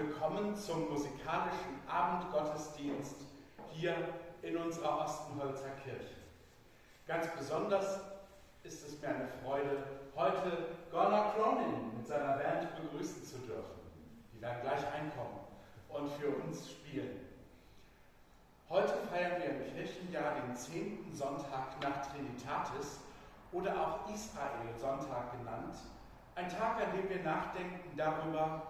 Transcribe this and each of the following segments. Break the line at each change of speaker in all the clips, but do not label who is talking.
willkommen zum musikalischen Abendgottesdienst hier in unserer Ostenholzer Kirche. Ganz besonders ist es mir eine Freude, heute Kaurna Cronin mit seiner Band begrüßen zu dürfen. Die werden gleich einkommen und für uns spielen. Heute feiern wir im Kirchenjahr den 10. Sonntag nach Trinitatis oder auch Israel-Sonntag genannt. Ein Tag, an dem wir nachdenken darüber,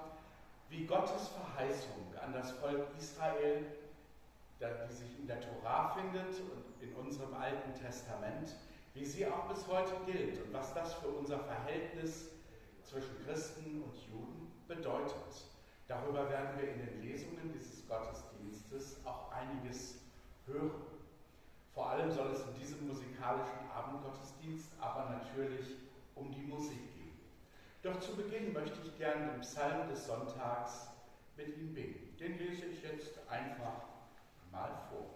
wie Gottes Verheißung an das Volk Israel, die sich in der Tora findet und in unserem Alten Testament, wie sie auch bis heute gilt und was das für unser Verhältnis zwischen Christen und Juden bedeutet. Darüber werden wir in den Lesungen dieses Gottesdienstes auch einiges hören. Vor allem soll es in diesem musikalischen Abendgottesdienst aber natürlich um die Musik gehen. Doch zu Beginn möchte ich gerne den Psalm des Sonntags mit Ihnen beten. Den lese ich jetzt einfach mal vor.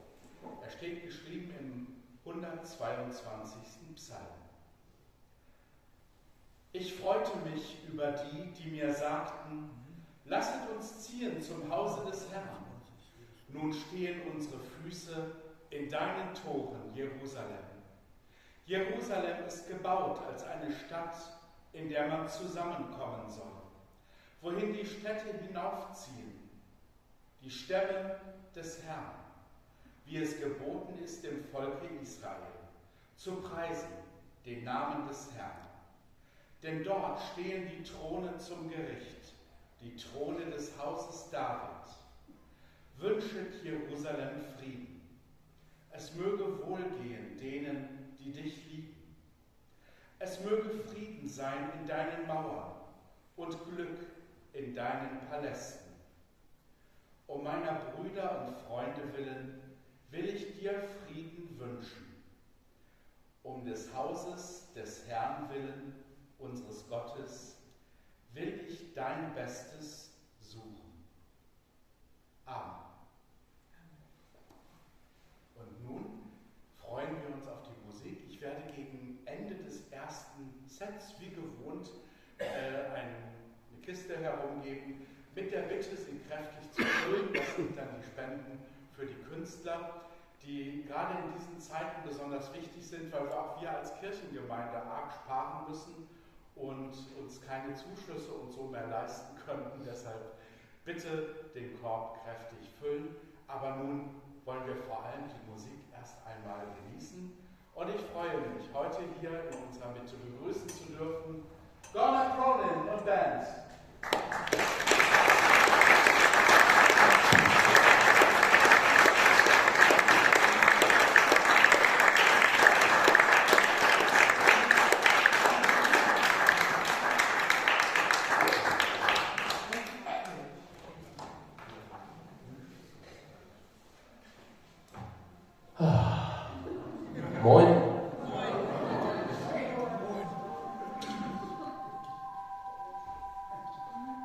Er steht geschrieben im 122. Psalm. Ich freute mich über die, die mir sagten, lasset uns ziehen zum Hause des Herrn. Nun stehen unsere Füße in deinen Toren, Jerusalem. Jerusalem ist gebaut als eine Stadt, in der man zusammenkommen soll, wohin die Städte hinaufziehen, die Stämme des Herrn, wie es geboten ist dem Volke Israel, zu preisen den Namen des Herrn. Denn dort stehen die Throne zum Gericht, die Throne des Hauses David. Wünschet Jerusalem Frieden. Es möge wohlgehen denen, die dich lieben. Es möge Frieden sein in deinen Mauern und Glück in deinen Palästen. Um meiner Brüder und Freunde willen will ich dir Frieden wünschen. Um des Hauses des Herrn willen, unseres Gottes, will ich dein Bestes suchen. Amen. Und nun freuen wir uns auf die Musik. Ich werde gegen Ende des ersten Sets, wie gewohnt, eine Kiste herumgeben, mit der Bitte, sie kräftig zu füllen. Das sind dann die Spenden für die Künstler, die gerade in diesen Zeiten besonders wichtig sind, weil auch wir als Kirchengemeinde arg sparen müssen und uns keine Zuschüsse und so mehr leisten könnten. Deshalb bitte den Korb kräftig füllen. Aber nun wollen wir vor allem die Musik erst einmal genießen. Und ich freue mich, heute hier in unserer Mitte begrüßen zu dürfen Kaurna Cronin und Bernd.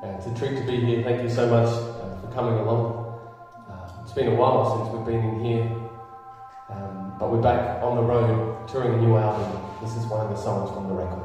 It's a treat to be here. Thank you so much for coming along. It's been a while since we've been in here, but we're back on the road touring a new album. This is one of the songs from the record.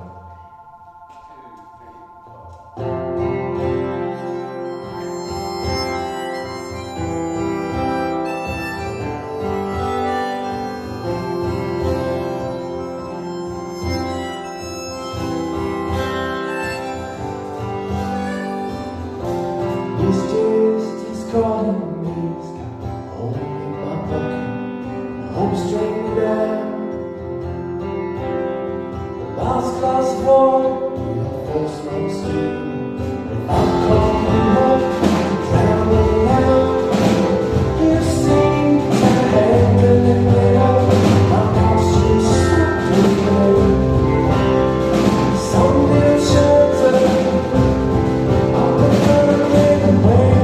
Away.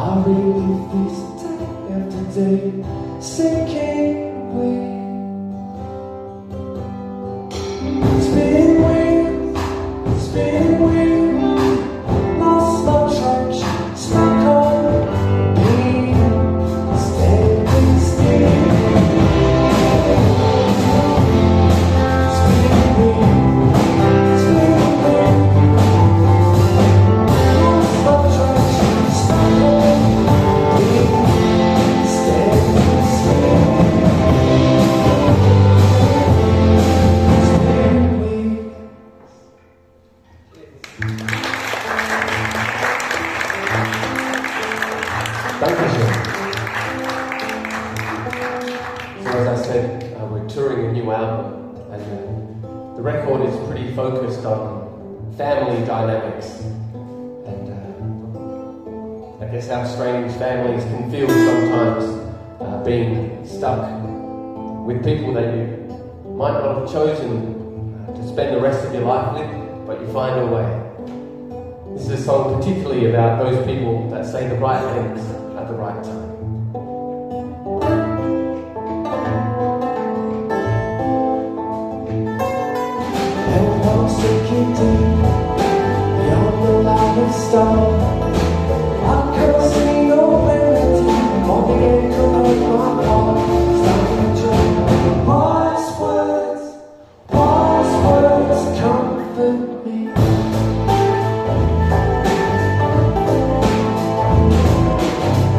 I relive this day after day, sinking away. Spinning wheels, spinning wheels, lost my traction, stuck on me, standing still. Spinning wheels, spinning wheels, lost my traction, stuck on me, standing still. We're touring a new album, and the record is pretty focused on family dynamics, and I guess how strange families can feel sometimes, being stuck with people that you might not have chosen to spend the rest of your life with, but you find a way. This is a song particularly about those people that say the right things at the right time. Sinking deep beyond the line of stone, I can see your melody on the echo of my heart. Starting to wise words comfort me.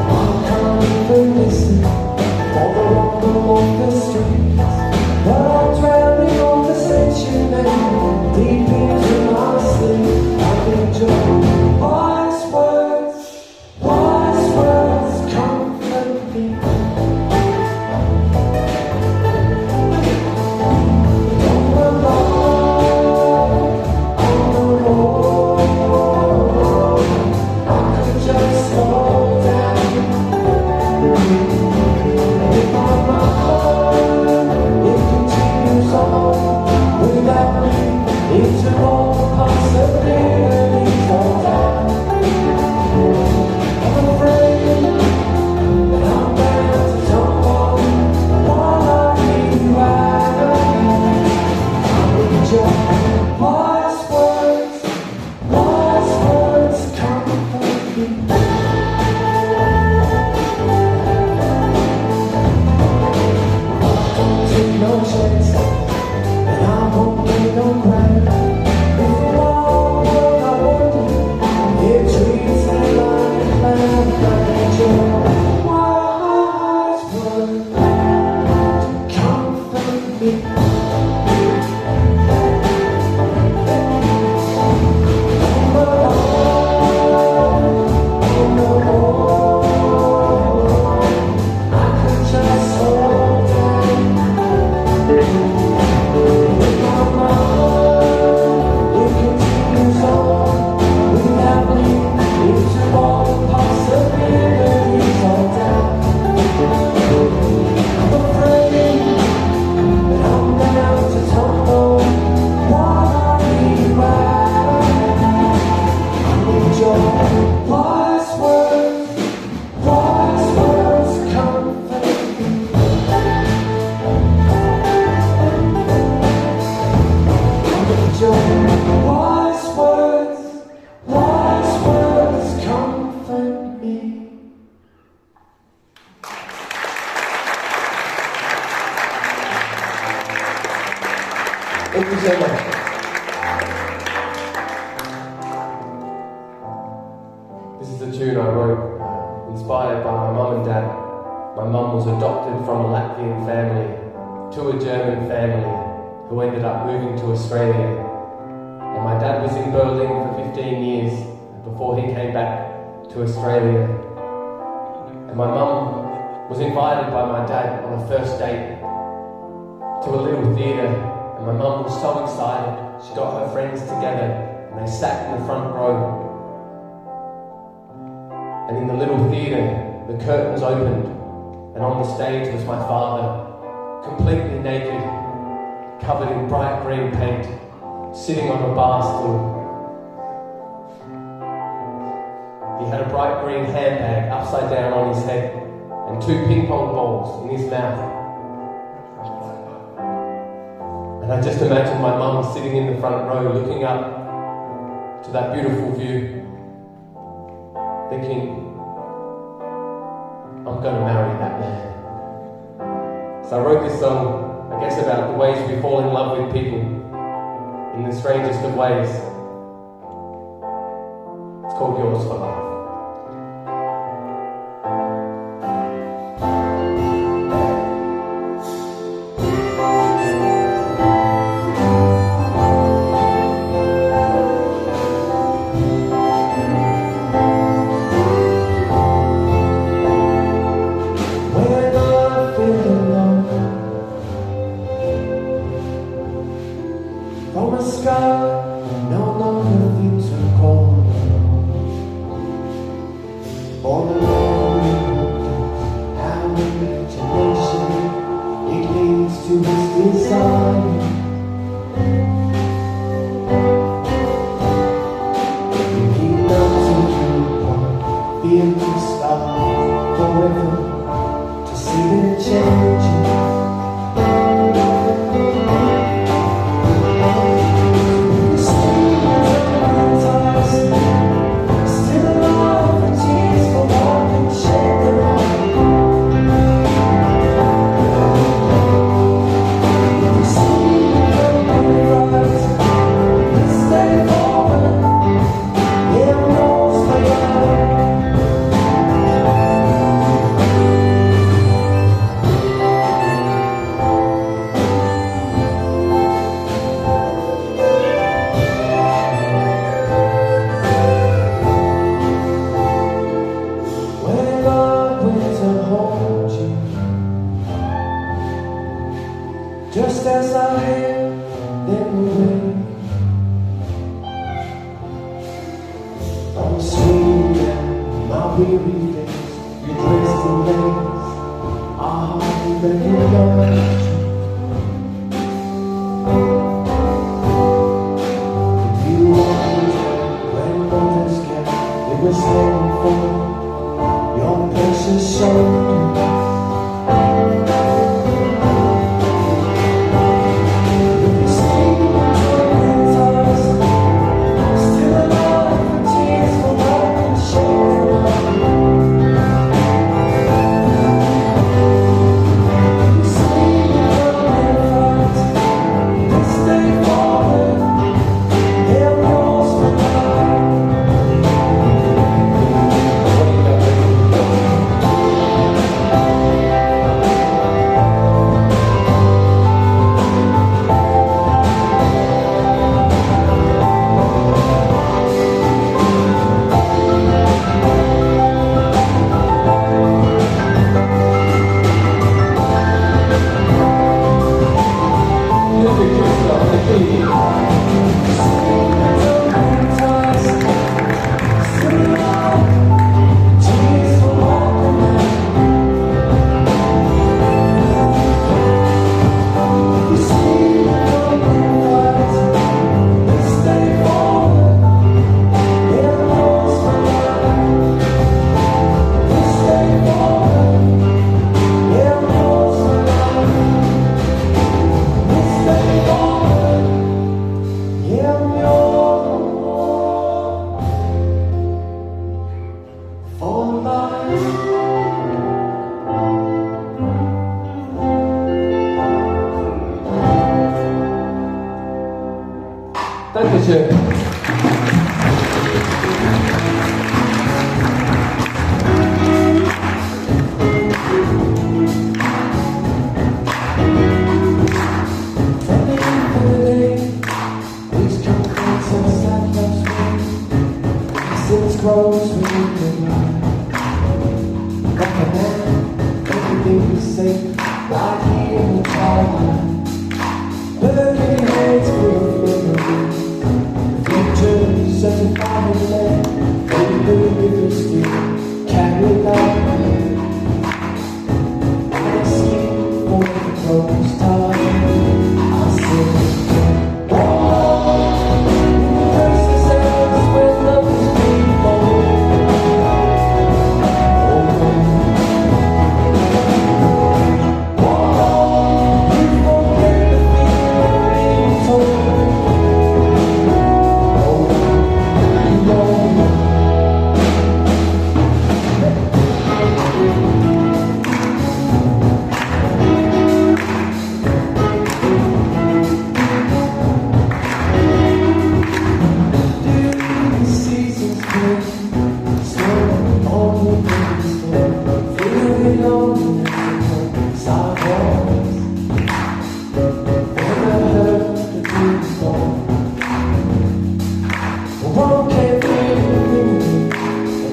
I can't even listen for the rumble of the streets, but I'm drowning on the station and deep into my sleep, I enjoy wise words comfort me. Don't rely on the road, I could just slow down. In my mind, it continues on without me. Into all the possibilities of time. I'm afraid that I'm bound to tumble while I leave you out. I enjoy wise words comfort me. Don't take no chance, and I won't get no credit. Thank you so much. This is a tune I wrote, inspired by my mum and dad. My mum was adopted from a Latvian family to a German family who ended up moving to Australia. And my dad was in Berlin for 15 years before he came back to Australia. And my mum was invited by my dad on a first date to a little theatre. And my mum was so excited. She got her friends together and they sat in the front row. And in the little theatre, the curtains opened, and on the stage was my father, completely naked, covered in bright green paint, sitting on a bar stool. He had a bright green handbag upside down on his head and 2 ping pong balls in his mouth. And I just imagined my mum sitting in the front row looking up to that beautiful view, thinking, I'm going to marry that man. So I wrote this song, I guess, about the ways we fall in love with people in the strangest of ways. It's called Yours for Life.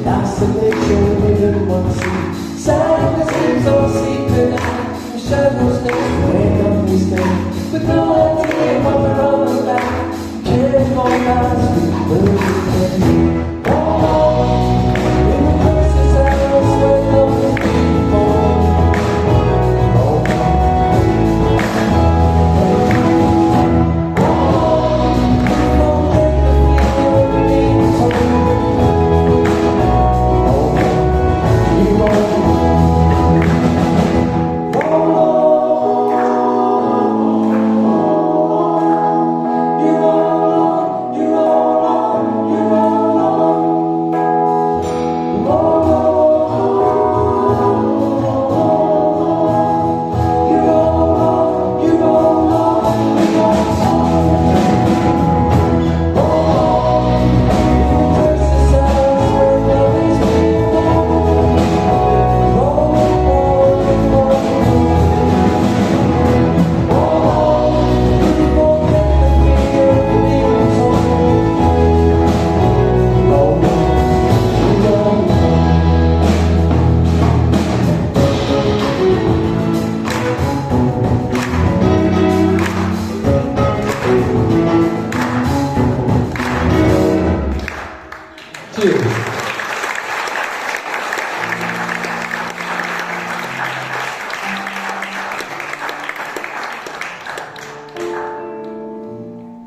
Isolation in one seat. Sadness seems all secret now. The shadows next way on these days. With no idea what we're all about. Can't go past the world.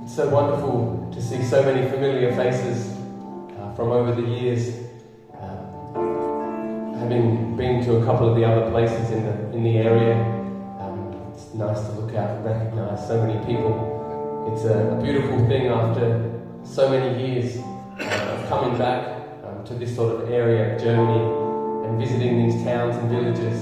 It's so wonderful to see so many familiar faces from over the years. Having been to a couple of the other places in the area, it's nice to look out and recognise so many people. It's a beautiful thing after so many years of coming back to this sort of area of Germany and visiting these towns and villages,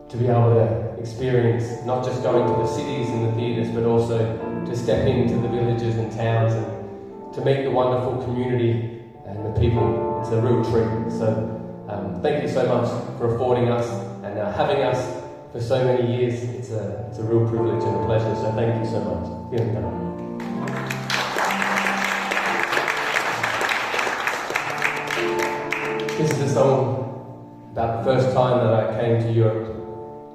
to be able to experience not just going to the cities and the theatres, but also to step into the villages and towns and to meet the wonderful community and the people. It's a real treat. So thank you so much for affording us and having us for so many years. It's a real privilege and a pleasure, so thank you so much. Vielen Dank. This is a song about the first time that I came to Europe,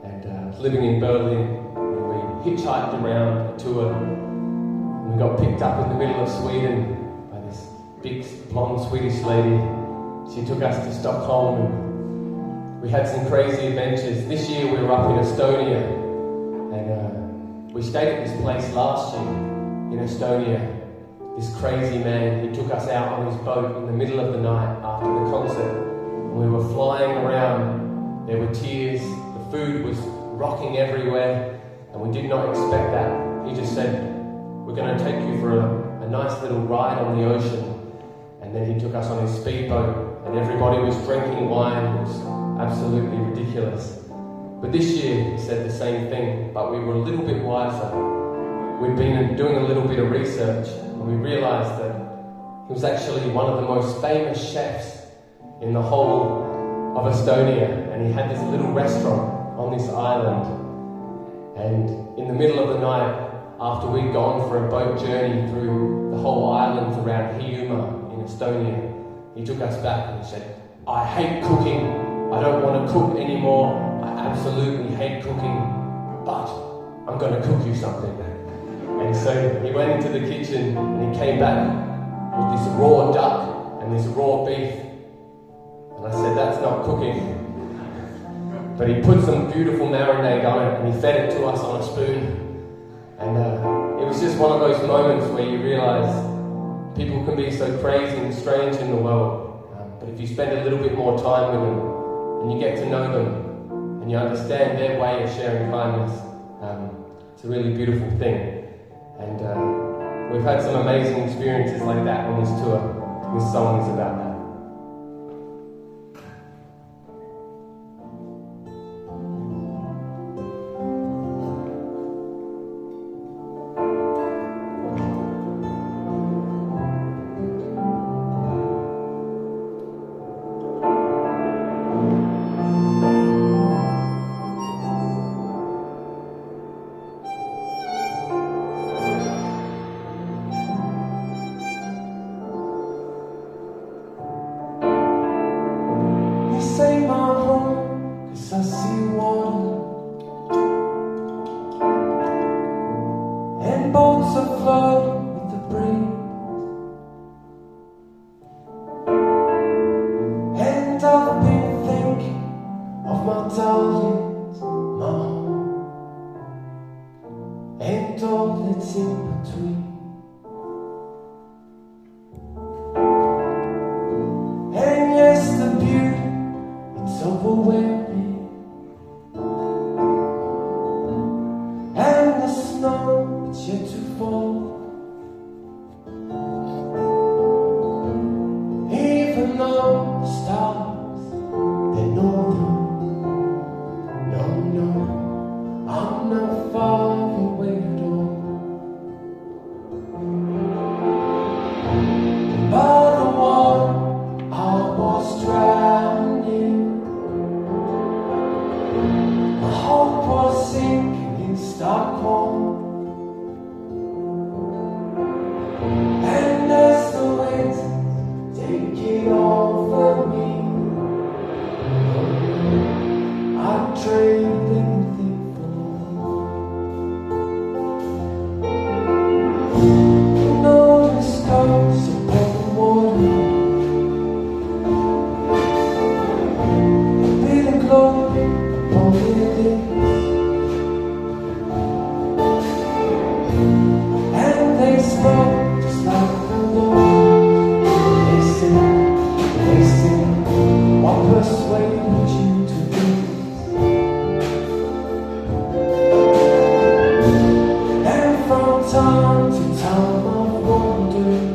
and I was living in Berlin, and we hitchhiked around a tour, and we got picked up in the middle of Sweden by this big blonde Swedish lady. She took us to Stockholm, and we had some crazy adventures. This year we were up in Estonia, and we stayed at this place last year in Estonia. This crazy man, he took us out on his boat in the middle of the night after the concert. And we were flying around, there were tears, the food was rocking everywhere, and we did not expect that. He just said, we're going to take you for a nice little ride on the ocean. And then he took us on his speedboat, and everybody was drinking wine. It was absolutely ridiculous. But this year, he said the same thing, but we were a little bit wiser. We'd been doing a little bit of research, and we realised that he was actually one of the most famous chefs in the whole of Estonia, and he had this little restaurant on this island. And in the middle of the night, after we'd gone for a boat journey through the whole island around Hiiumaa in Estonia, he took us back and he said, I hate cooking, I don't want to cook anymore, I absolutely hate cooking, but I'm going to cook you something. And so he went into the kitchen and he came back with this raw duck and this raw beef. And I said, that's not cooking. But he put some beautiful marinade on it and he fed it to us on a spoon. And it was just one of those moments where you realise people can be so crazy and strange in the world. But if you spend a little bit more time with them and you get to know them and you understand their way of sharing kindness, it's a really beautiful thing. And we've had some amazing experiences like that on this tour. This song is about that. I see water and boats afloat with the breeze, and I've been thinking of my darlings, my home, and all that's in between. And yes, the beauty, it's overwhelming, and the snow, it's yet to fall. Even though the stars, they know them. No, no, I'm not far away at all. By the water I was drowning, my hope was sinking in Stockholm. And as the winds take it over me, I'd trade anything for more. You know this coast of open water, a bit of glory upon it is, and they spoke just like the Lord. They sing, what persuaded you to this? And from time to time I've wondered,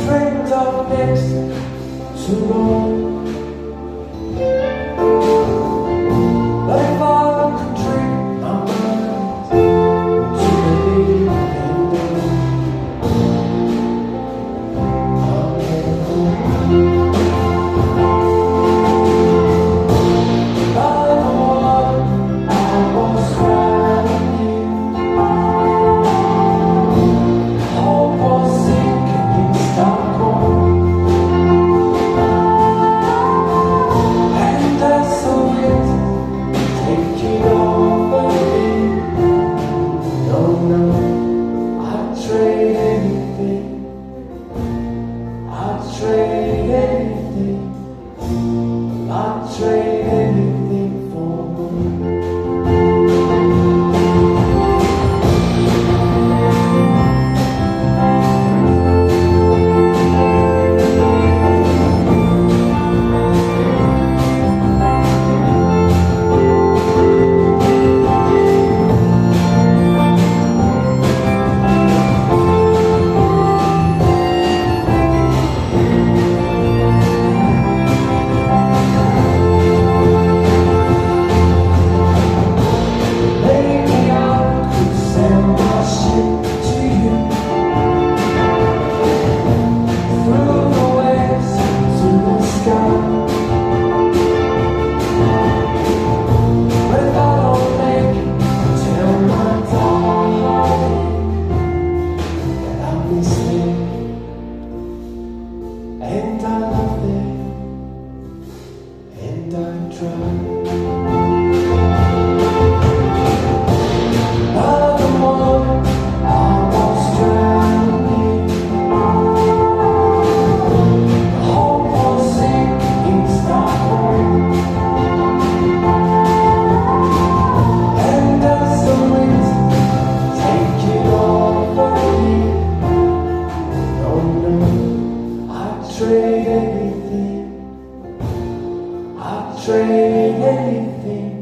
dreamt of next to Rome. But if I could dream my mind to believe in them, I'll never go. By the water I was drowning, hope was sinking in Stockholm. And as the winds take it over me, no, no, I'd trade anything, I'd trade anything, I'd trade anything for more. Maybe I could sail my ship to you through the waves to the sky. But if I don't make it, tell my darling that I miss them and I love them and I try. By the water I was drowning, my hope was sinking in Stockholm. And as the winds take it over me, no, no, I'd trade anything, I'd trade anything,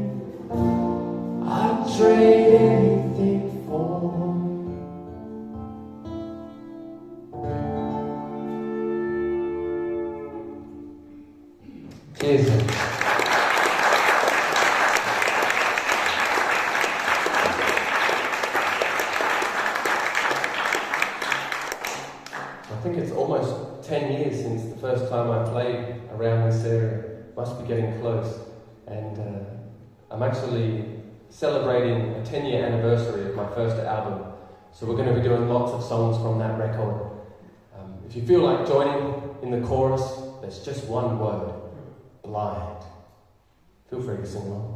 I'd trade anything for more. Cheers. I think it's almost 10 years since the first time I played around this area. Must be getting close. And I'm actually celebrating a 10-year anniversary of my first album. So we're going to be doing lots of songs from that record. If you feel like joining in the chorus, there's just one word: blind. Feel free to sing along.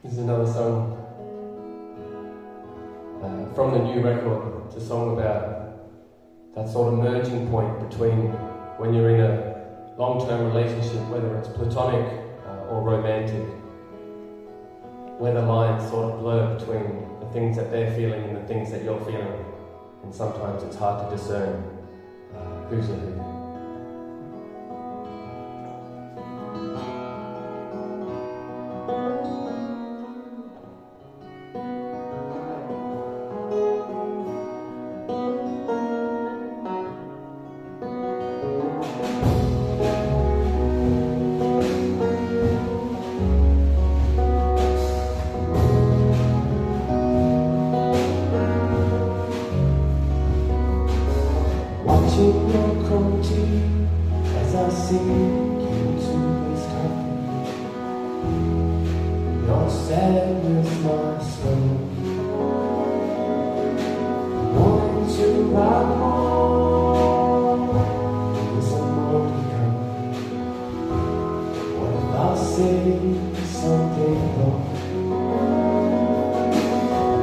This is another song from the new record. It's a song about that sort of merging point between when you're in a long-term relationship, whether it's platonic or romantic, where the lines sort of blur between the things that they're feeling and the things that you're feeling, and sometimes it's hard to discern who's a who.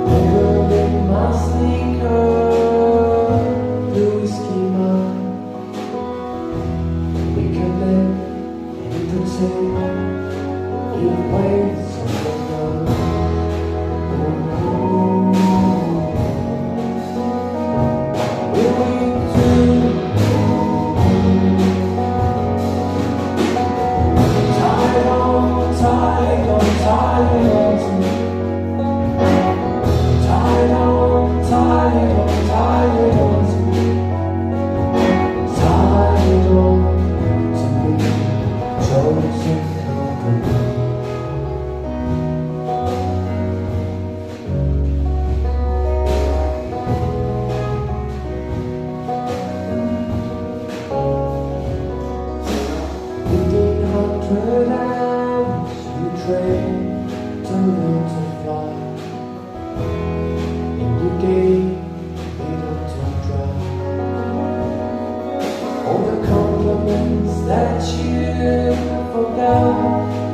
Never in my sneakers. learn to fly, and you gave me to try. All the compliments that you forgot,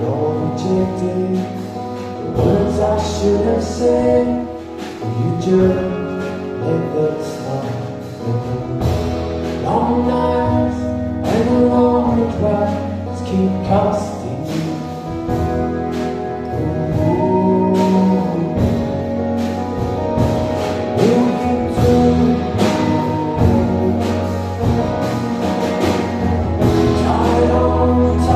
nor rejected, the words I should have said, you just let them slide. Long nights and the long drives keep costing you. Will you do? Tied on to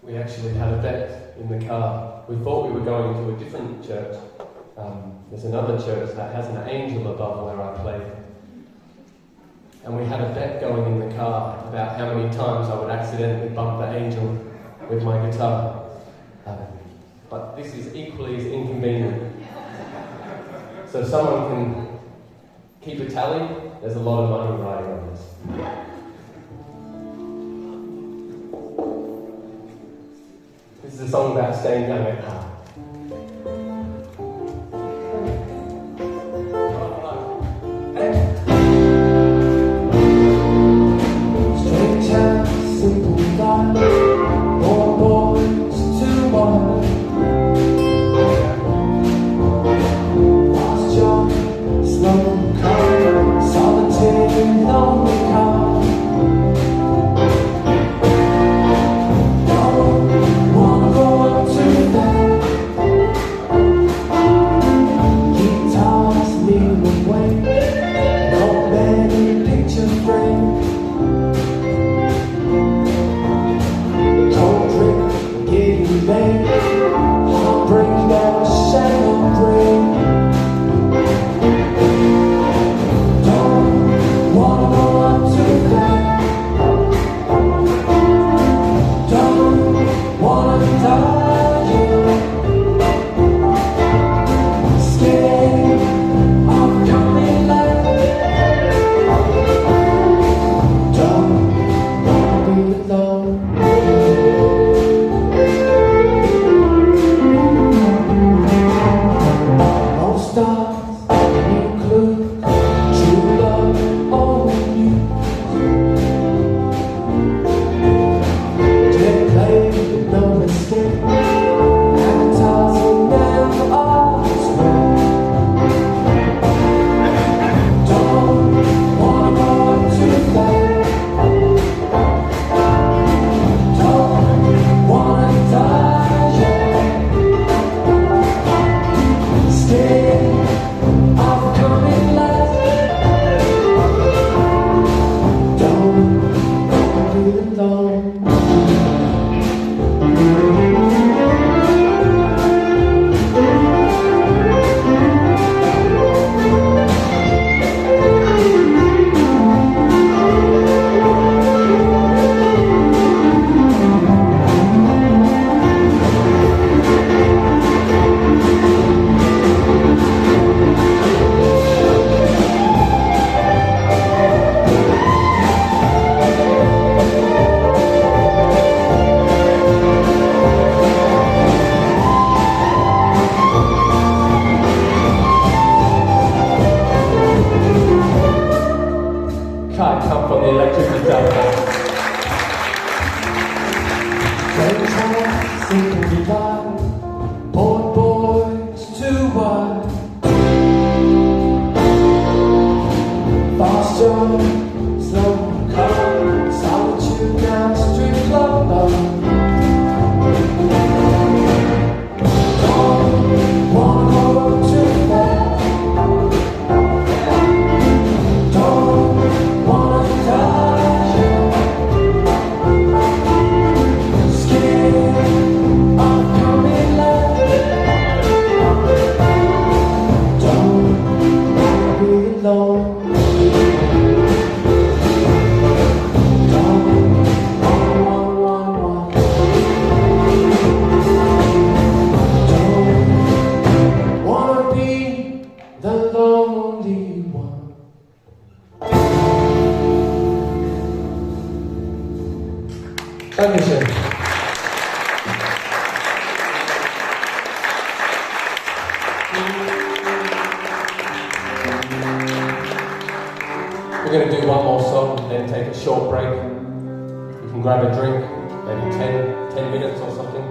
We actually had a bet in the car. We thought we were going to a different church. There's another church that has an angel above where I play. And we had a bet going in the car about how many times I would accidentally bump the angel with my guitar. But this is equally as inconvenient. So if someone can keep a tally, there's a lot of money riding on this. This is a song about staying young at heart.
Don't drink, getting late. people divide, poor boys too wide. Fast jump, slow car, solitude now, street club bar. Don't wanna go too fast. Don't wanna touch you. Scared of coming last. Don't wanna be alone.
Dankeschön. We're going to do one more song and then take a short break. You can grab a drink, maybe 10 minutes or something.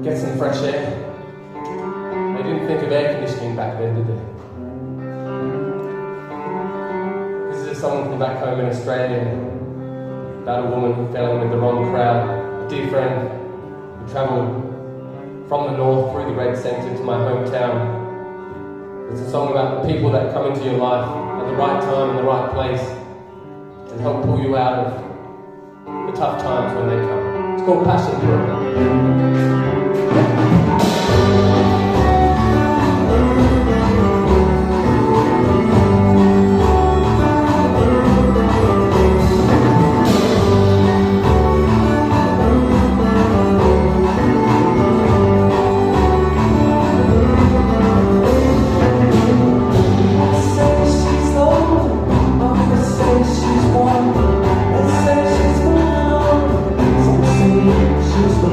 Get some fresh air. They didn't think of air conditioning back then, did they? This is a song from back home in Australia about a woman who fell in with the wrong crowd. A dear friend who travelled from the north through the Red Centre to my hometown. It's a song about the people that come into your life at the right time and the right place and help pull you out of the tough times when they come. It's called Passion Fruit.
She's the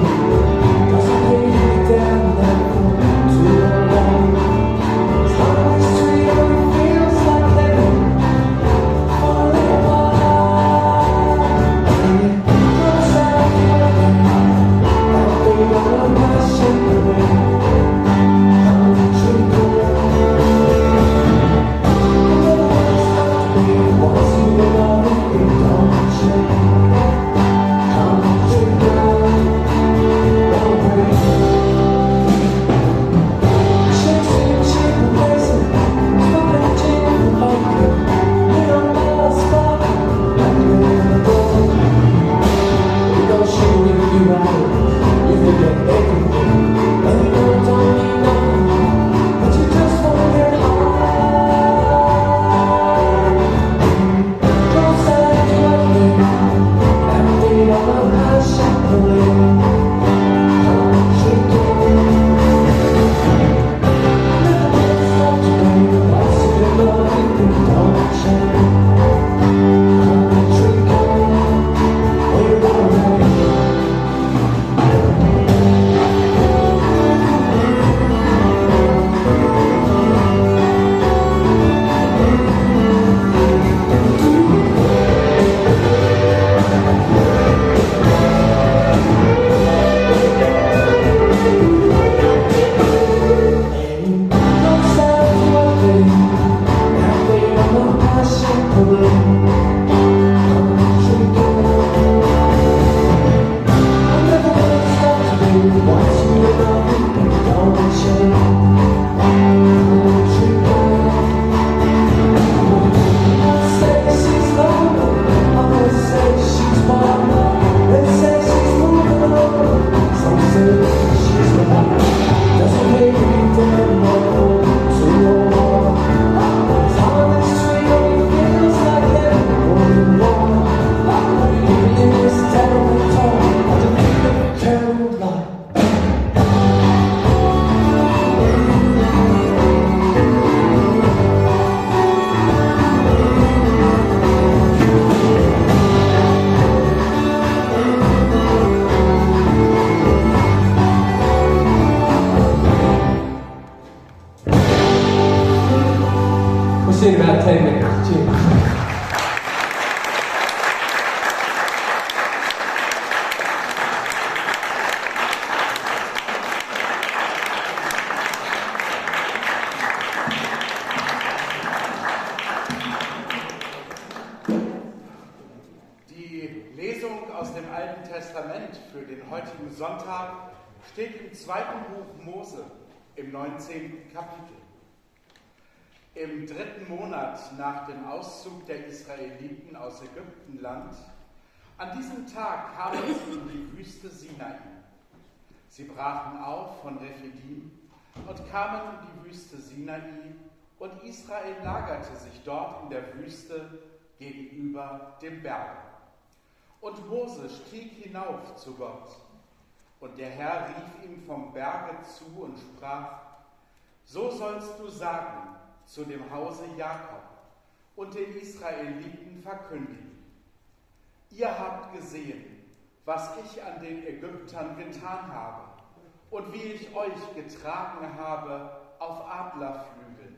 steht im 2. Buch Mose im 19. Kapitel. Im 3. Monat nach dem Auszug der Israeliten aus Ägyptenland, an diesem Tag kamen sie in die Wüste Sinai. Sie brachen auf von Rephidim und kamen in die Wüste Sinai, und Israel lagerte sich dort in der Wüste gegenüber dem Berg. Und Mose stieg hinauf zu Gott, und der Herr rief ihm vom Berge zu und sprach: So sollst du sagen zu dem Hause Jakob und den Israeliten verkündigen: Ihr habt gesehen, was ich an den Ägyptern getan habe und wie ich euch getragen habe auf Adlerflügeln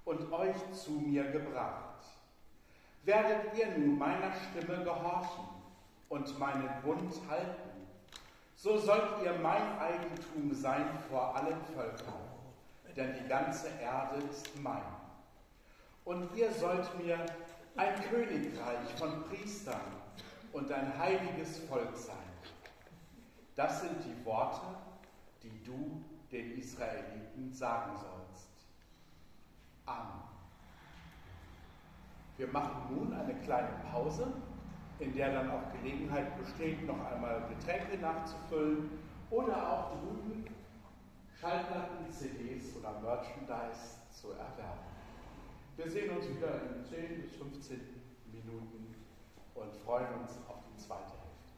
und euch zu mir gebracht. Werdet ihr nun meiner Stimme gehorchen und meinen Bund halten, so sollt ihr mein Eigentum sein vor allen Völkern, denn die ganze Erde ist mein. Und ihr sollt mir ein Königreich von Priestern und ein heiliges Volk sein. Das sind die Worte, die du den Israeliten sagen sollst. Amen. Wir machen nun eine kleine Pause, in der dann auch Gelegenheit besteht, noch einmal Getränke nachzufüllen oder auch drüben Schallplatten, CDs oder Merchandise zu erwerben. Wir sehen uns wieder in 10 bis 15 Minuten und freuen uns auf die zweite Hälfte.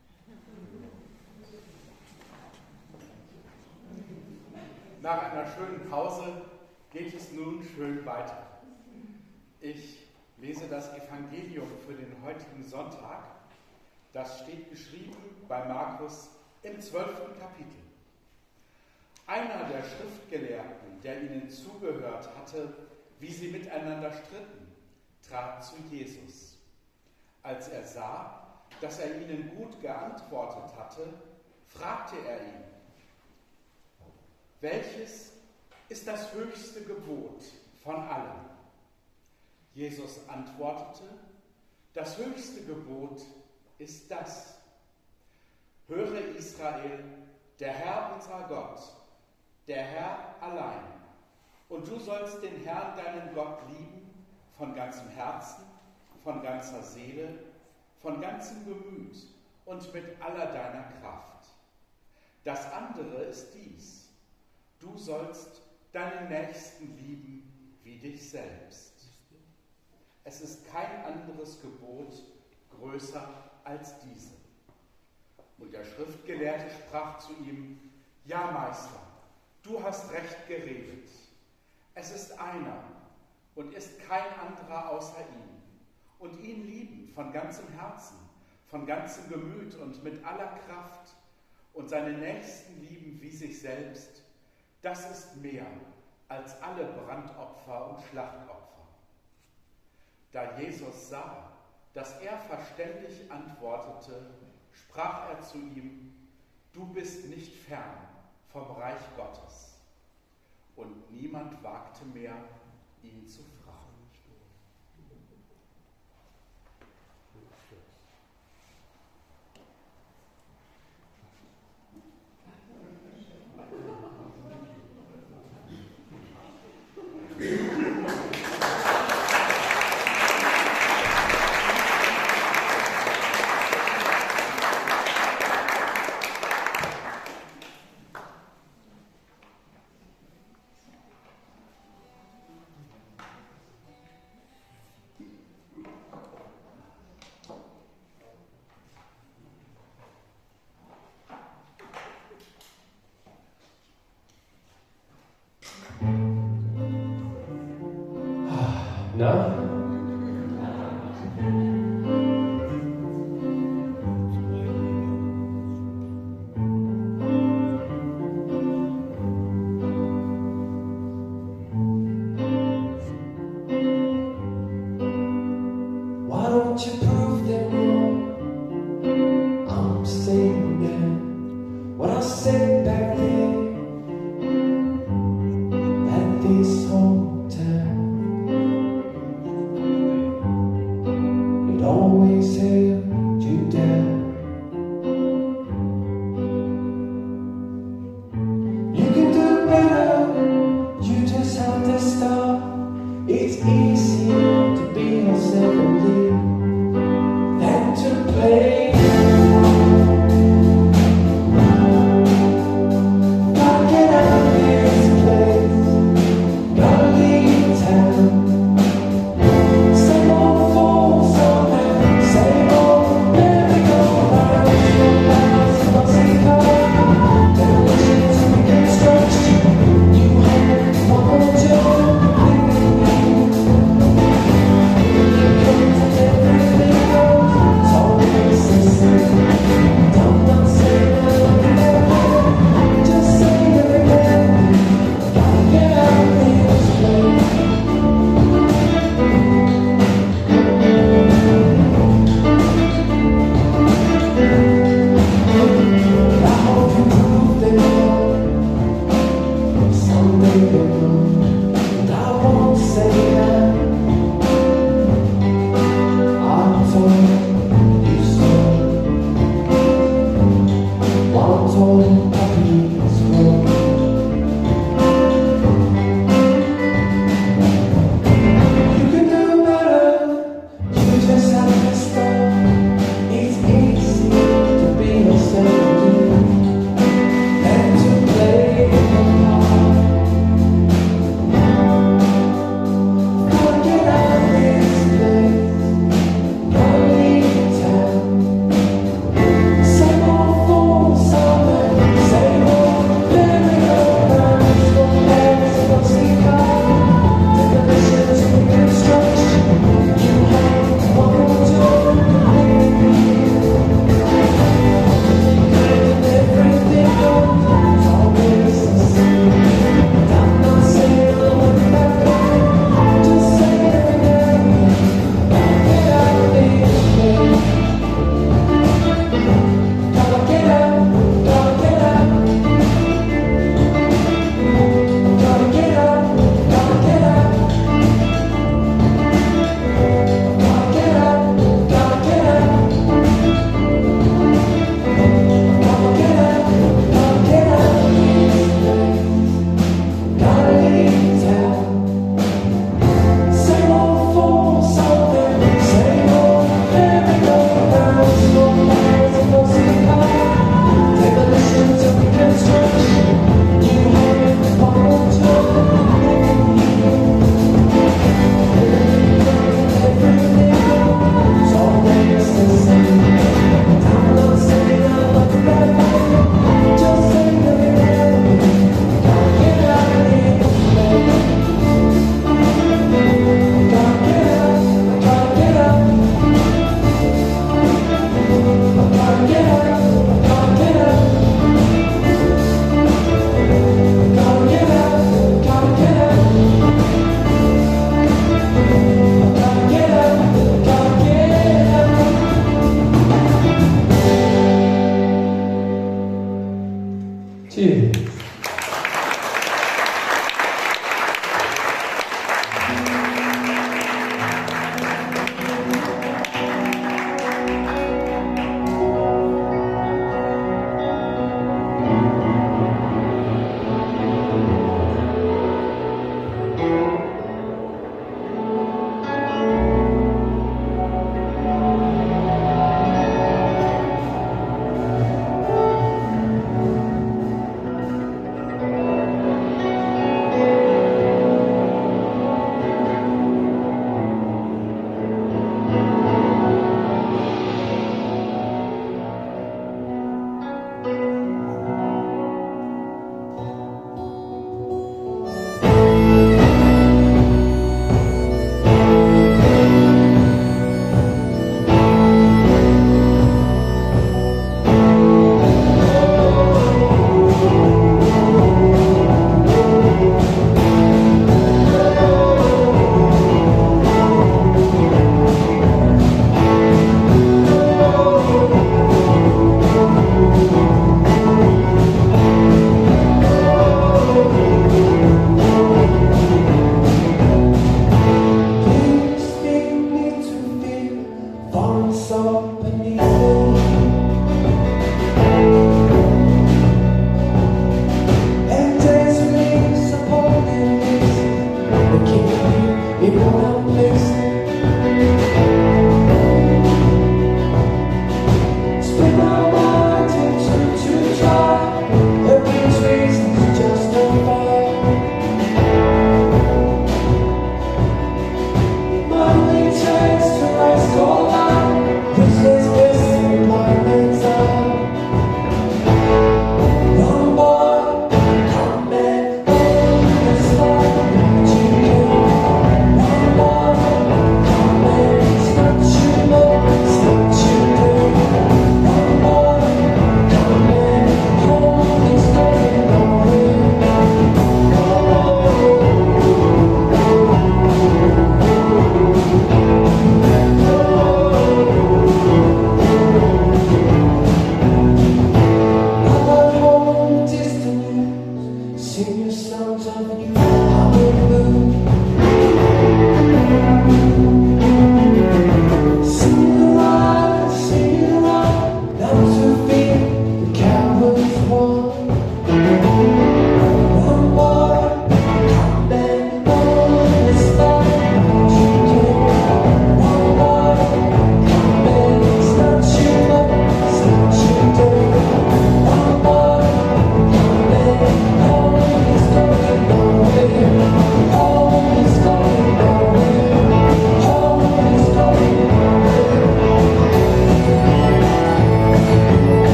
Nach einer schönen Pause geht es nun schön weiter. Ich lese das Evangelium für den heutigen Sonntag. Das steht geschrieben bei Markus im 12. Kapitel. Einer der Schriftgelehrten, der ihnen zugehört hatte, wie sie miteinander stritten, trat zu Jesus. Als er sah, dass er ihnen gut geantwortet hatte, fragte er ihn: Welches ist das höchste Gebot von allen? Jesus antwortete: Das höchste Gebot ist das: Höre Israel, der Herr unser Gott, der Herr allein. Und du sollst den Herrn, deinen Gott, lieben von ganzem Herzen, von ganzer Seele, von ganzem Gemüt und mit aller deiner Kraft. Das andere ist dies: Du sollst deinen Nächsten lieben wie dich selbst. Es ist kein anderes Gebot größer als diese. Und der Schriftgelehrte sprach zu ihm: Ja, Meister, du hast recht geredet. Es ist einer und ist kein anderer außer ihm. Und ihn lieben von ganzem Herzen, von ganzem Gemüt und mit aller Kraft und seine Nächsten lieben wie sich selbst, das ist mehr als alle Brandopfer und Schlachtopfer. Da Jesus sah, dass er verständig antwortete, sprach er zu ihm: Du bist nicht fern vom Reich Gottes. Und niemand wagte mehr, ihn zu fragen.
Na?
Why don't you prove them wrong? I'm saying that what I said back then at this hometown. easier to be yourself and live than to play. Gotta get out of this place, gotta leave town. Same old fools on that same old merry-go-round. Boxing car, demolitions and reconstruction. You had one more job.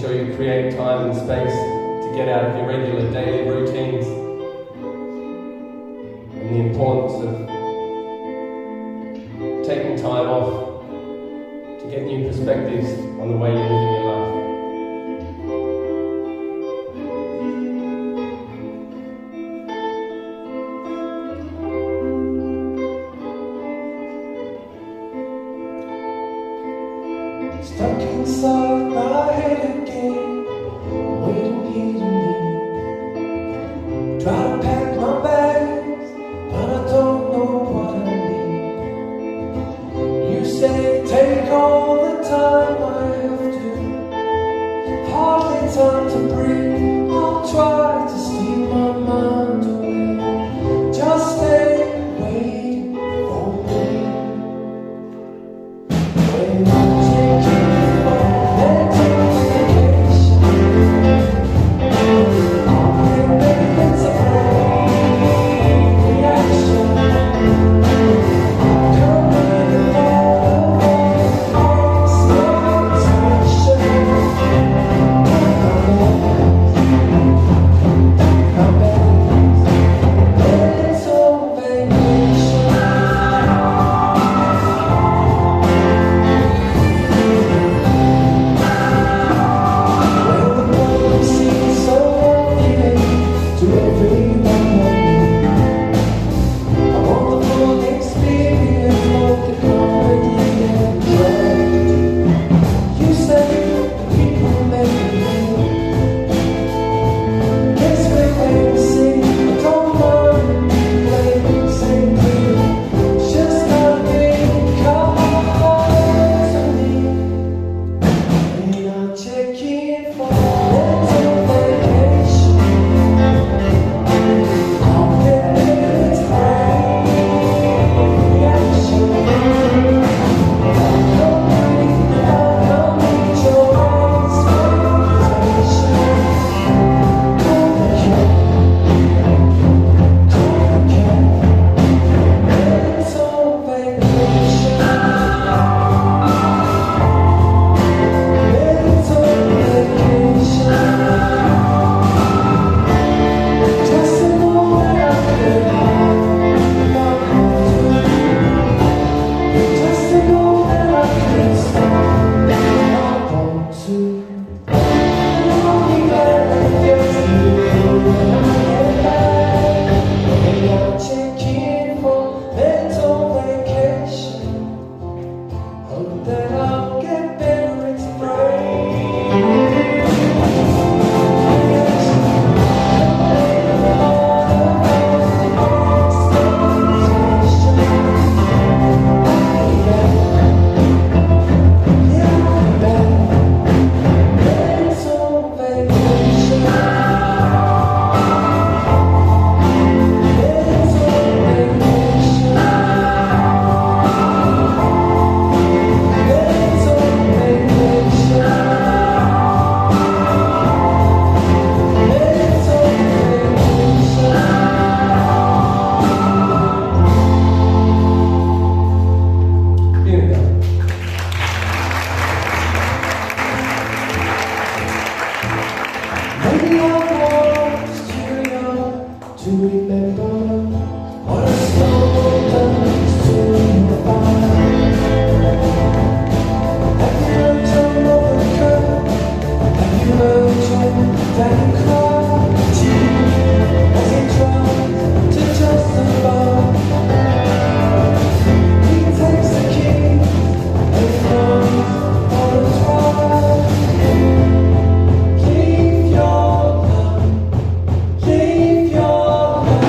sure you create time and space to get out of your regular daily routines, and the importance of taking time off to get new perspectives on the way you're living your life.
Stuck inside my head again, waiting here to leave. Try to pack my bags, but I don't know what I need. You say take all the time I have to, hardly time to breathe. I'll try to steal my mind away. Just stay waiting for me. When I'm taking leave your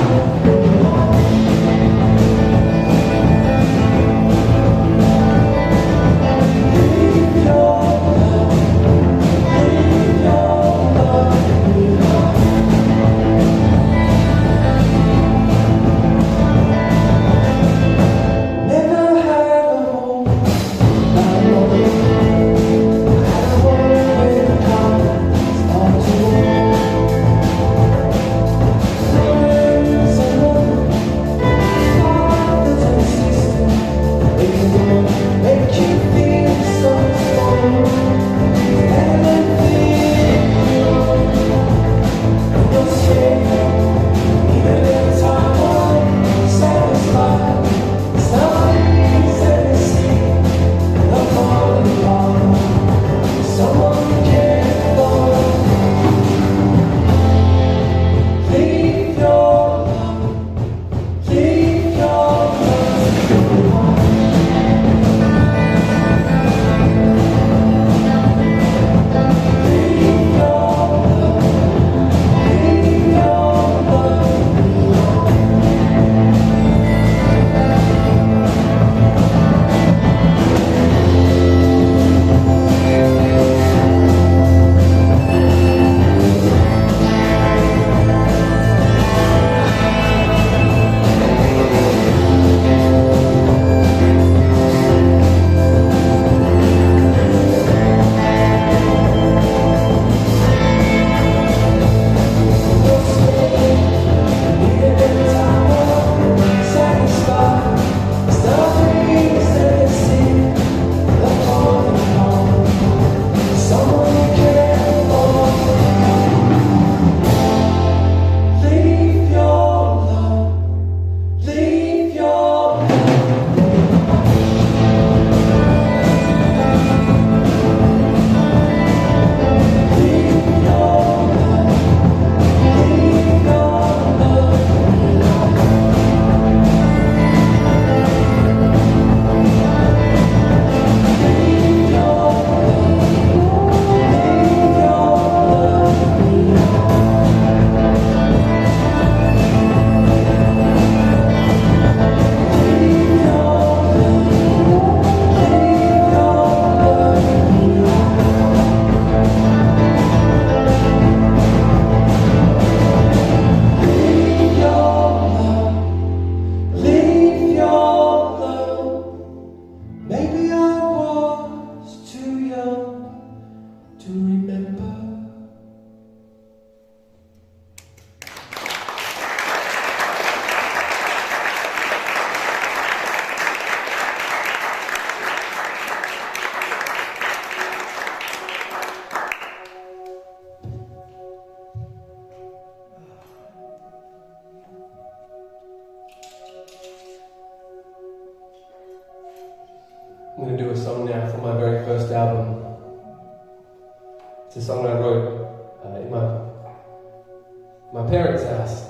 I'm going to do a song now from my very first album. It's a song I wrote in my parents' house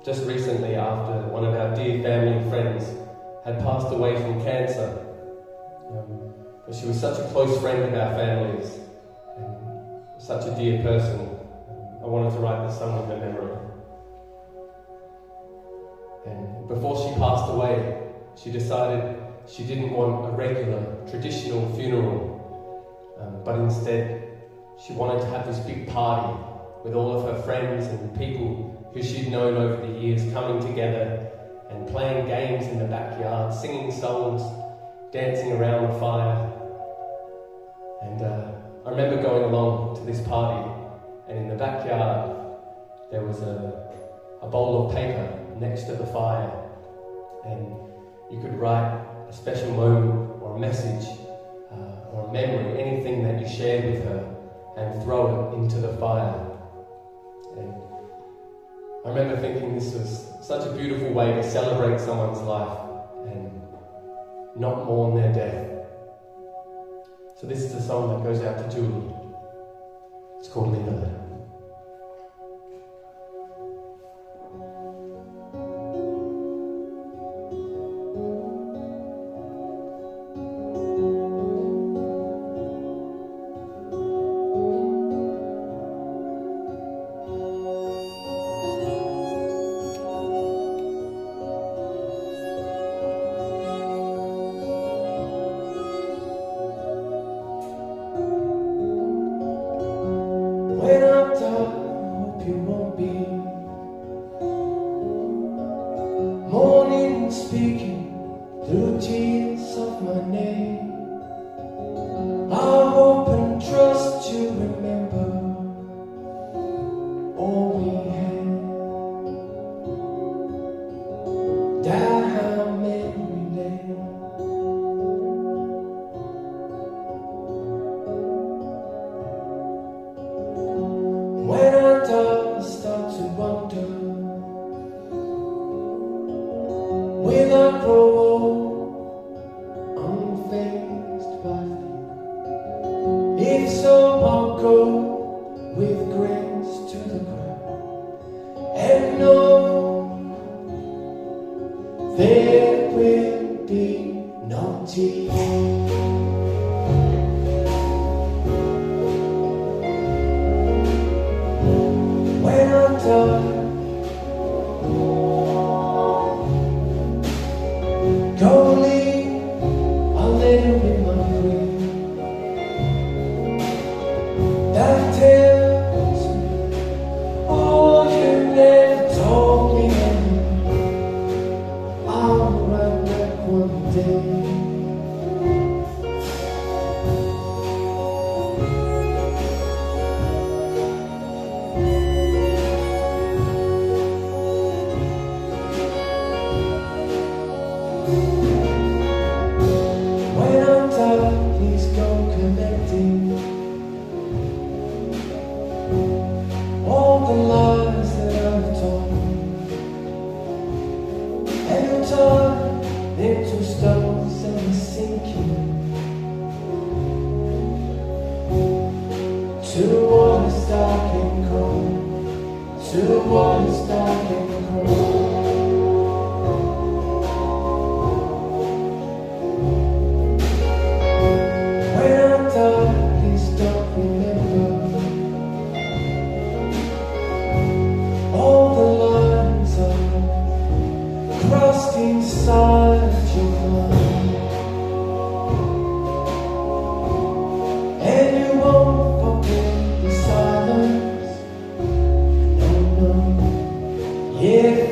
just recently after one of our dear family friends had passed away from cancer. But she was such a close friend of our families and such a dear person. I wanted to write this song in her memory. And before she passed away, she decided she didn't want a regular, traditional funeral, but instead she wanted to have this big party with all of her friends and people who she'd known over the years coming together and playing games in the backyard, singing songs, dancing around the fire. And I remember going along to this party, and in the backyard there was a bowl of paper next to the fire, and you could write a special moment or a message or a memory, anything that you shared with her, and throw it into the fire. And I remember thinking this was such a beautiful way to celebrate someone's life and not mourn their death. So this is a song that goes out to Julie. It's called Leave a Letter.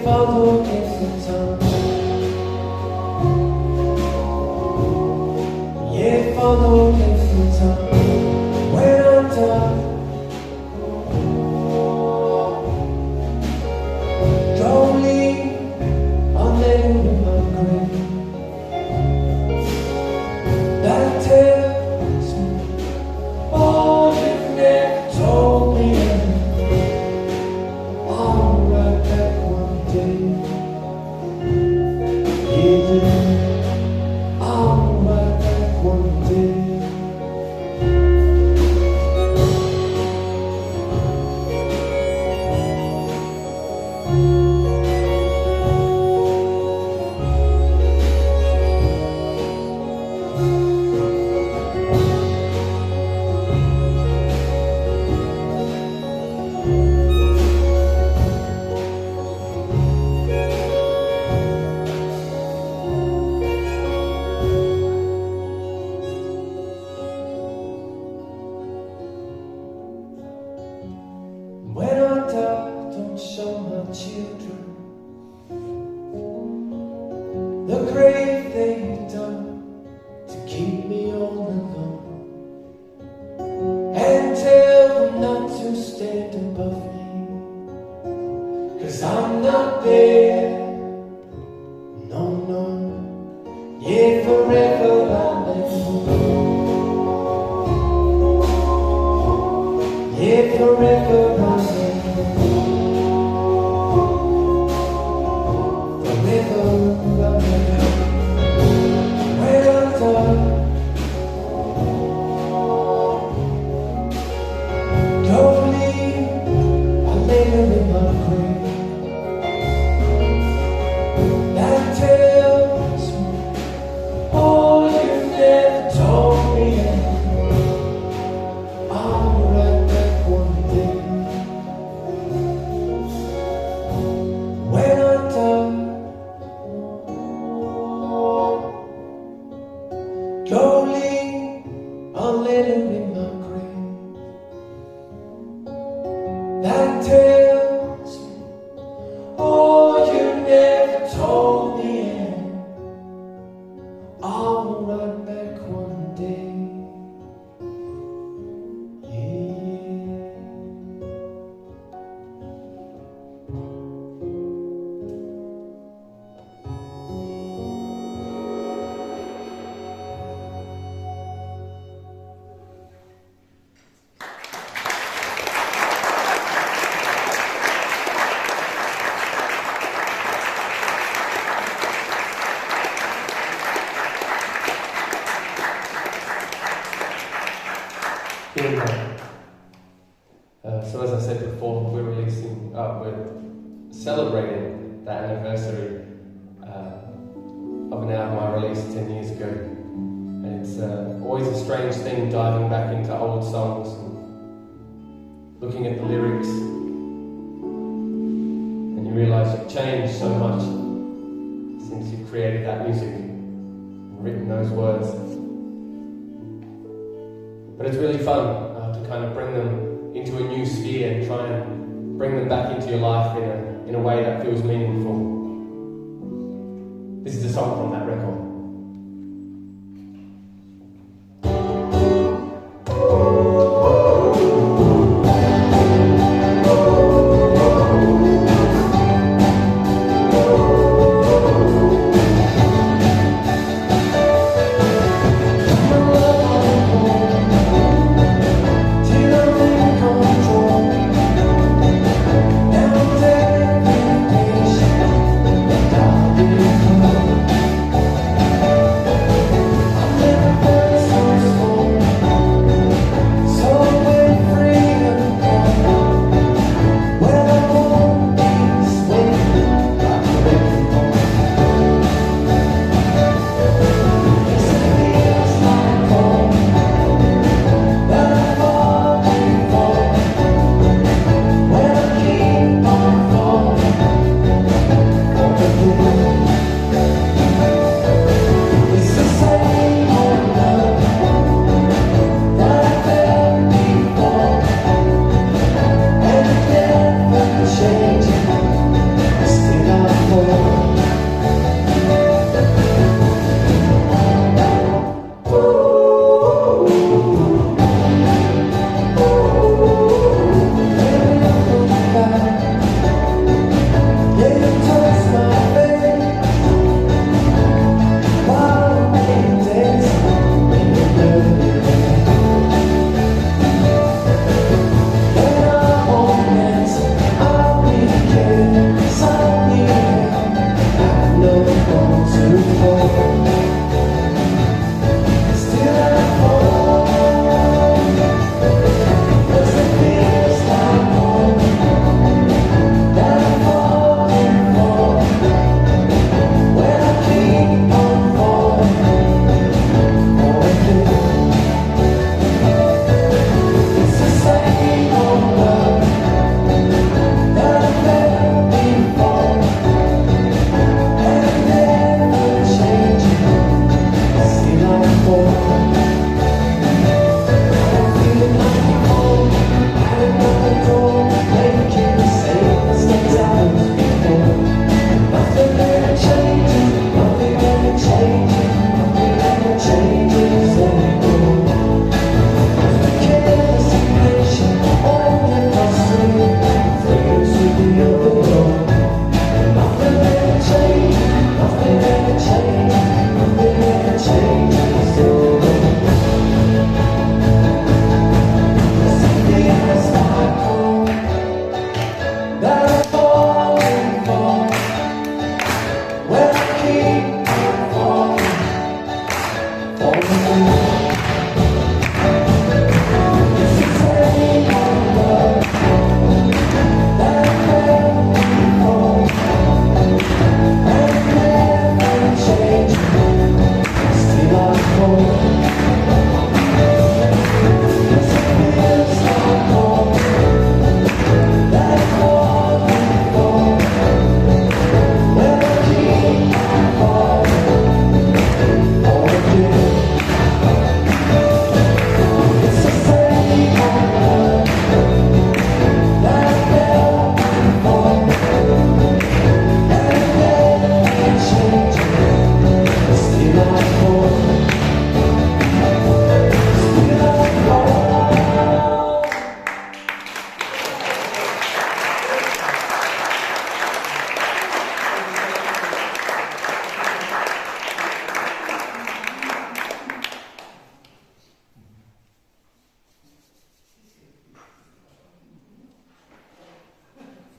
Father children, the great they've done to keep me all alone, and tell them not to stand above me, 'cause I'm not there. No, no, yeah, forever I'm at home. Yeah, forever I'm at home. Forever I'm at home. When I'm done, don't leave, I'll lay her in my grave. That tells me all you never told me, and I'll write back one day. When I'm done, don't leave, I'll let her in my grave. That tells me all you never told me, and I'll run back one day.
So as I said before, we're celebrating the anniversary of an album I released 10 years ago. And it's always a strange thing diving back into old songs and looking at the lyrics, and you realise you've changed so much since you've created that music and written those words. But it's really fun to kind of bring them into a new sphere and try and bring them back into your life in a way that feels meaningful. This is a song from that record.
Now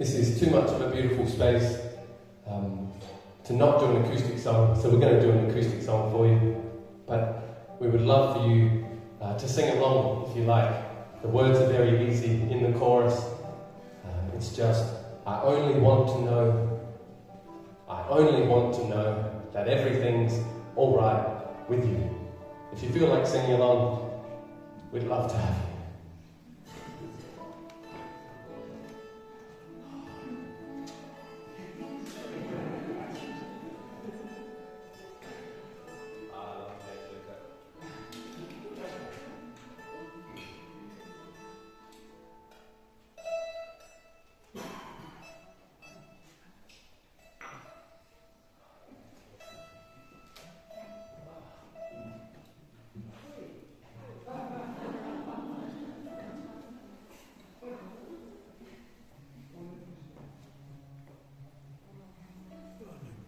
this is too much of a beautiful space to not do an acoustic song, so we're going to do an acoustic song for you. But we would love for you to sing along if you like. The words are very easy in the chorus. It's just, I only want to know that everything's all right with you. If you feel like singing along, we'd love to have you.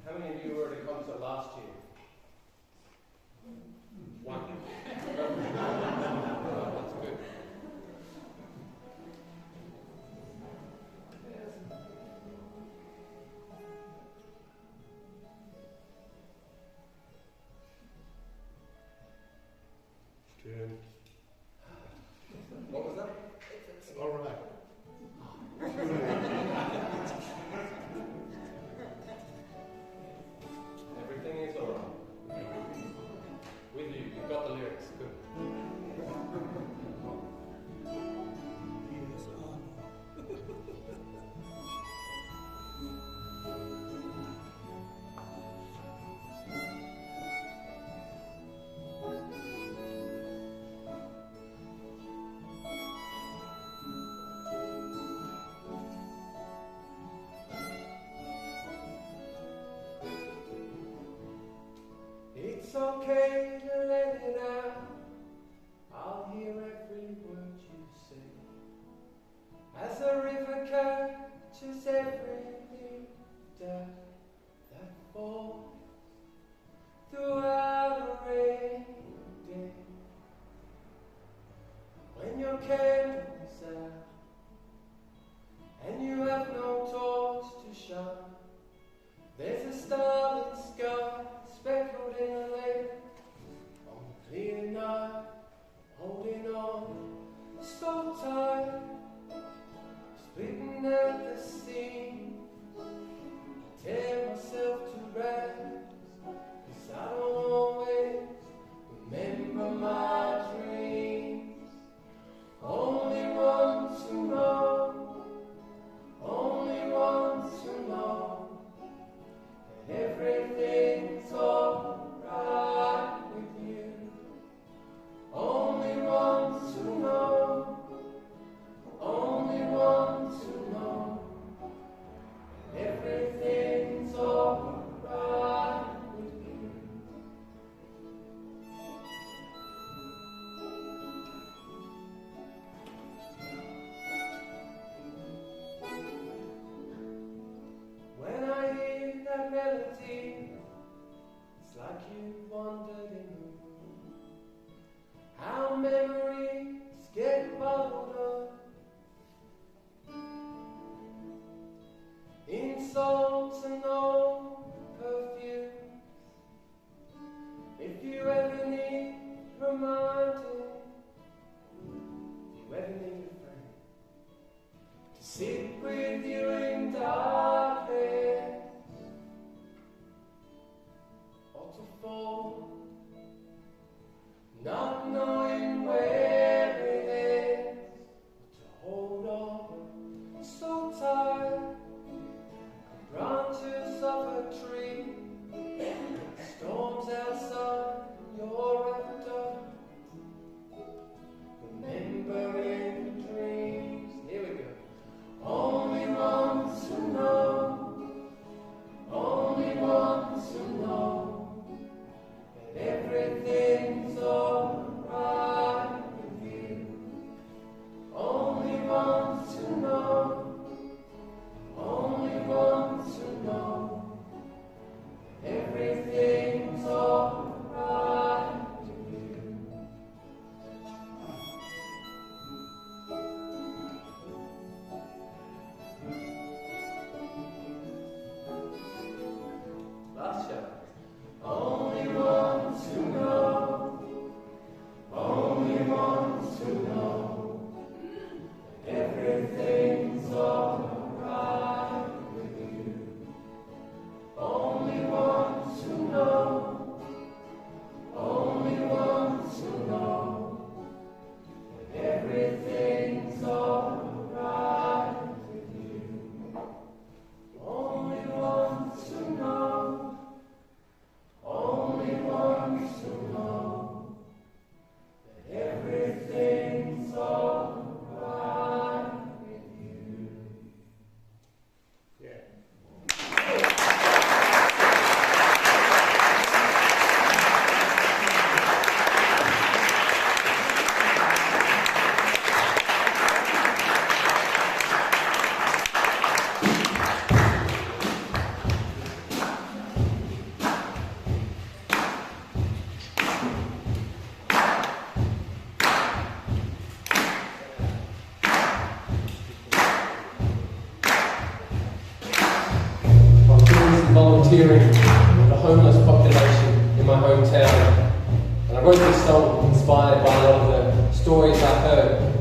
How many of you were at a concert last year? One. That's good. What was that?
All right.
Everything is all right. With you, you've got the lyrics. Good.
It's okay to let it out. I'll hear every word you say. As the river catches everything that falls throughout a rainy day. When your candle's out and you have no torch to shine, there's a starlit sky speckled in a lake on a clear night, holding on so tight, splitting at the seams, tear myself to rags, 'cause I don't always remember my dreams. Only want to know, only want to know that everything's alright with you. Only want to know, only want to know that everything's alright with you. When I hear that melody, it's like you've wandered in the room. How memories get bottled up in songs and old perfumes. If you ever need reminding, if you ever need a friend to sit with you in darkness, or to fall, not knowing where it is, but to hold on so tight, branches of a tree, storms outside your after, remembering dreams. Here we go. Only want to know.
volunteering with the homeless population in my hometown. And I wrote this song inspired by a lot of the stories I heard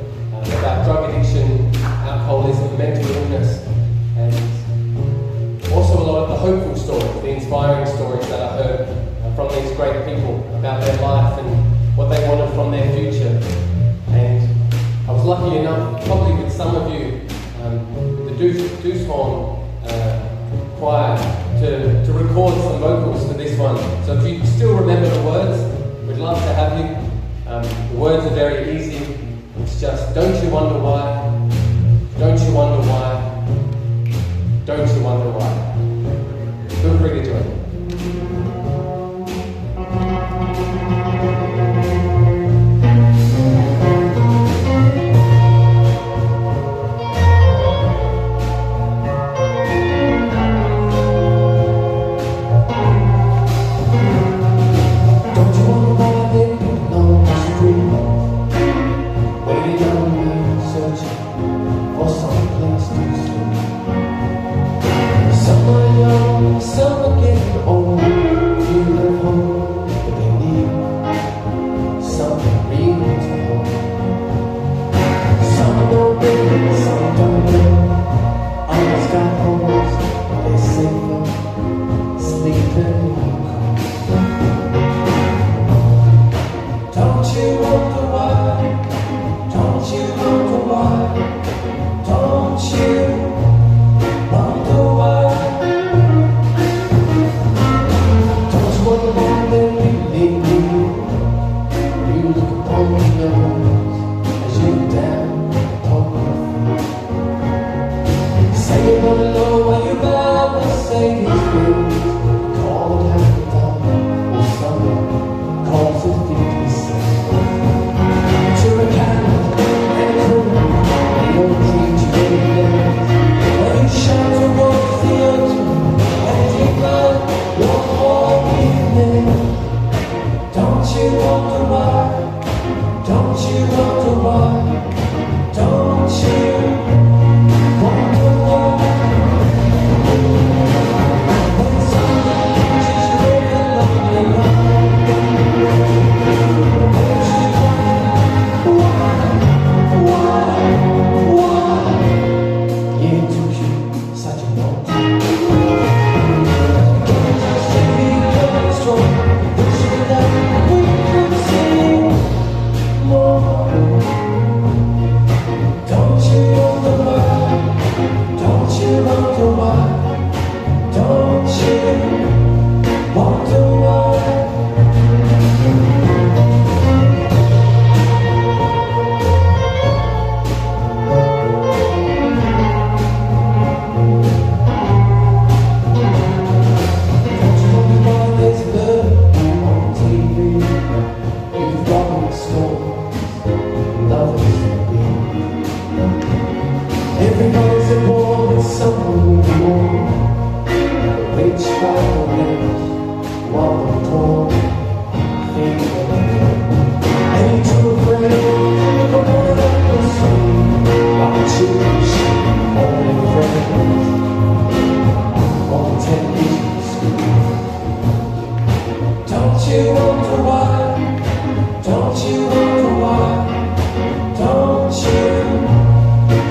about drug addiction, alcoholism, mental illness, and also a lot of the hopeful stories, the inspiring stories that I heard from these great people about their life and what they wanted from their future. And I was lucky enough, probably with some of you, the Deushorn choir, to record some vocals for this one. So if you still remember the words, we'd love to have you. The words are very easy. It's just, don't you wonder why? Don't you wonder why? Don't you wonder why? Feel free to join.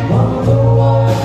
Wonder why?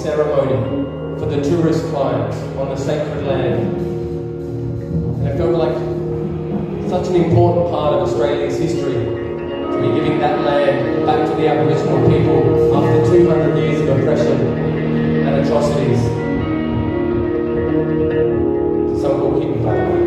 Ceremony for the tourist clients on the sacred land. And it felt like such an important part of Australia's history to be giving that land back to the Aboriginal people after 200 years of oppression and atrocities. It's a song called Keep Me Back.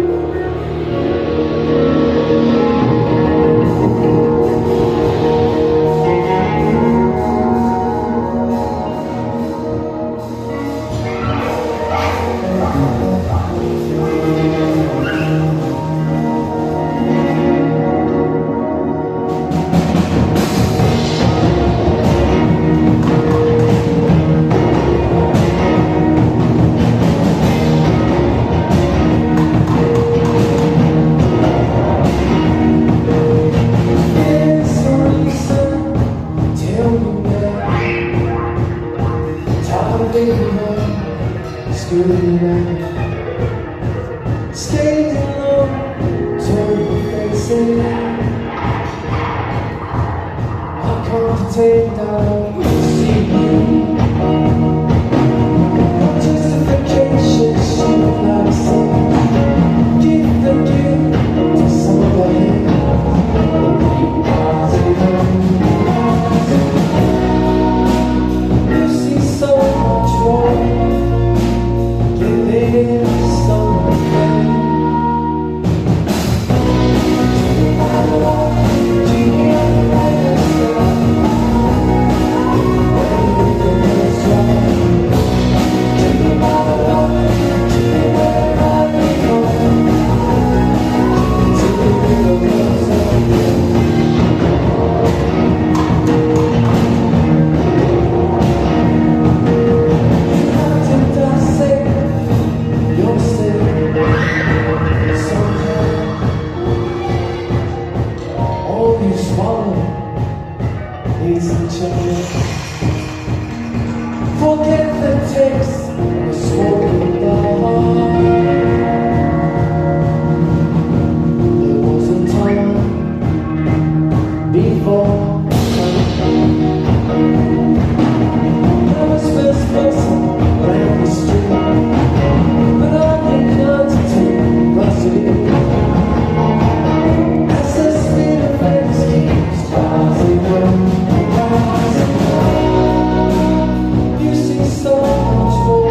So much more.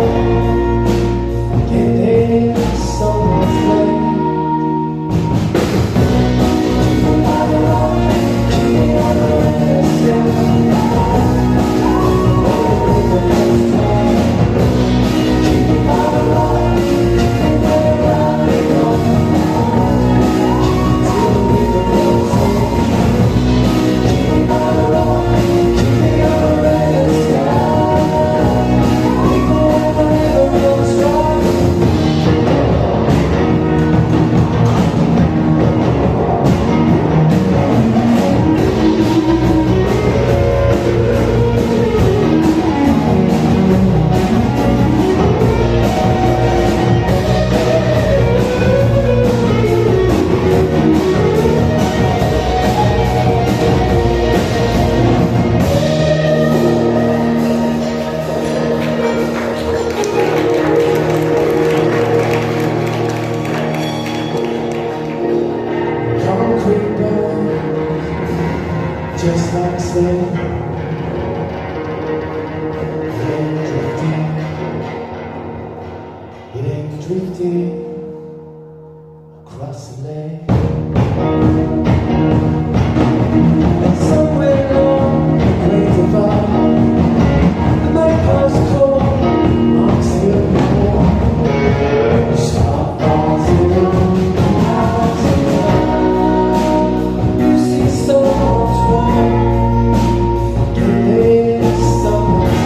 drifting across the lake. And somewhere along the great divide, the magpie's call marks the early morn. The star falls in the clouds above. You see so much more. There's someone's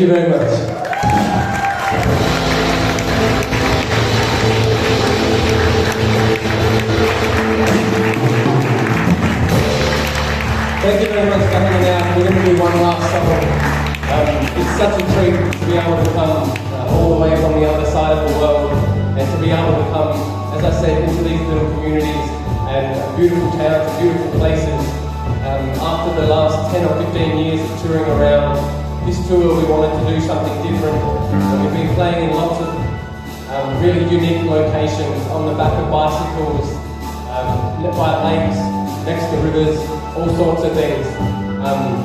Thank you very much. Thank you very much for hanging out. We're going to do one last song. It's such a treat to be able to come all the way from the other side of the world and to be able to come, as I said, into these little communities and beautiful towns and beautiful places. After the last 10 or 15 years of touring around, this tour we wanted to do something different. And we've been playing in lots of really unique locations, on the back of bicycles, by lakes, next to rivers, all sorts of things.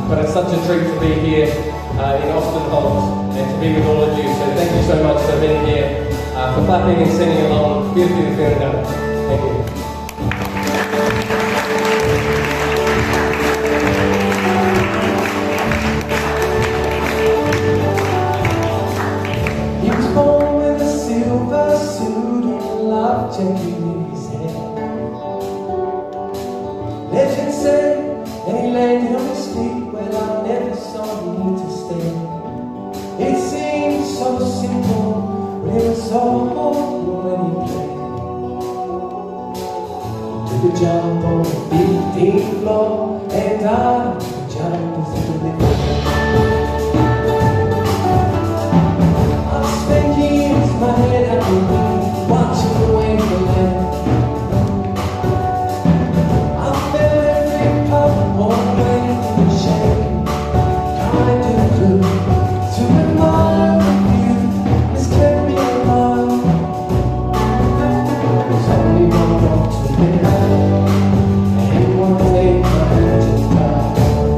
But it's such a treat to be here in Ostenholzer and to be with all of you. So thank you so much for being here, for clapping and singing along. Vielen Dank. Thank you.
He was born with a silver suit and a love jacket in his hand. Legends say, and he landed on his feet when I never saw him need to stand. It seemed so simple, but it was so hard when he played. Took a jump on the 15th floor, and I jumped as little bit. I spent years my head out in me, watching the way to land. I felt every pop on way to the shade, kind of blue to admire the view. This kept me alive. There's only one more to live, and one day my hand to die.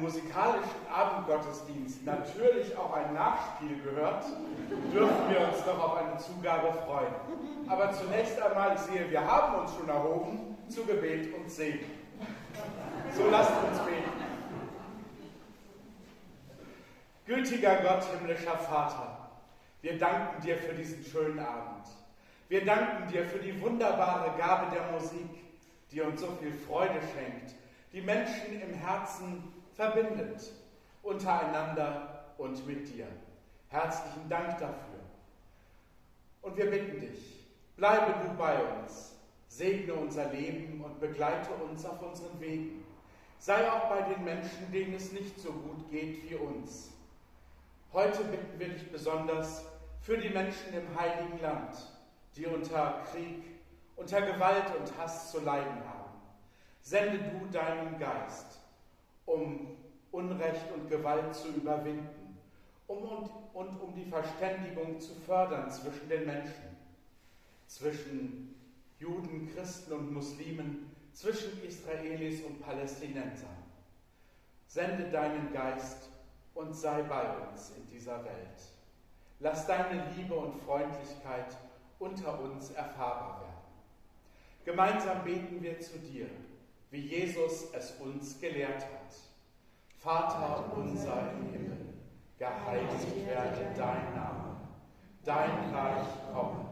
musikalischen Abendgottesdienst natürlich auch ein Nachspiel gehört, dürfen wir uns doch auf eine Zugabe freuen. Aber zunächst einmal, ich sehe, wir haben uns schon erhoben zu Gebet und Segen. So lasst uns beten. Gütiger Gott, himmlischer Vater, wir danken dir für diesen schönen Abend. Wir danken dir für die wunderbare Gabe der Musik, die uns so viel Freude schenkt, die Menschen im Herzen verbindet, untereinander und mit dir. Herzlichen Dank dafür. Und wir bitten dich, bleibe du bei uns, segne unser Leben und begleite uns auf unseren Wegen. Sei auch bei den Menschen, denen es nicht so gut geht wie uns. Heute bitten wir dich besonders für die Menschen im Heiligen Land, die unter Krieg, unter Gewalt und Hass zu leiden haben. Sende du deinen Geist, um Unrecht und Gewalt zu überwinden, um die Verständigung zu fördern zwischen den Menschen, zwischen Juden, Christen und Muslimen, zwischen Israelis und Palästinensern. Sende deinen Geist und sei bei uns in dieser Welt. Lass deine Liebe und Freundlichkeit unter uns erfahrbar werden. Gemeinsam beten wir zu dir, wie Jesus es uns gelehrt hat. Vater unser im Himmel, geheiligt werde dein Name, dein Reich komme,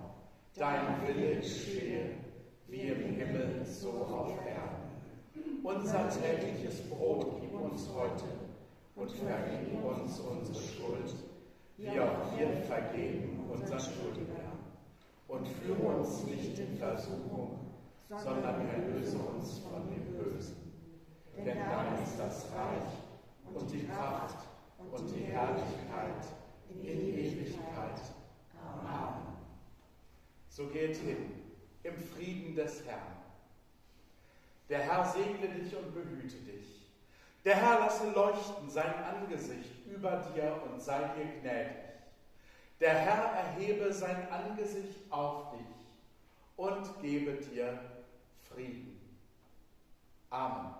dein Wille geschehe, wie im Himmel so auf Erden. Unser tägliches Brot gib uns heute und vergib uns unsere Schuld, wie auch wir vergeben unseren Schuldigern. Und führe uns nicht in Versuchung, sondern erlöse uns von dem Bösen. Denn dein ist das Reich und die Kraft und die Herrlichkeit in Ewigkeit. Amen. So geht hin im Frieden des Herrn. Der Herr segne dich und behüte dich. Der Herr lasse leuchten sein Angesicht über dir und sei dir gnädig. Der Herr erhebe sein Angesicht auf dich und gebe dir Frieden. Amen.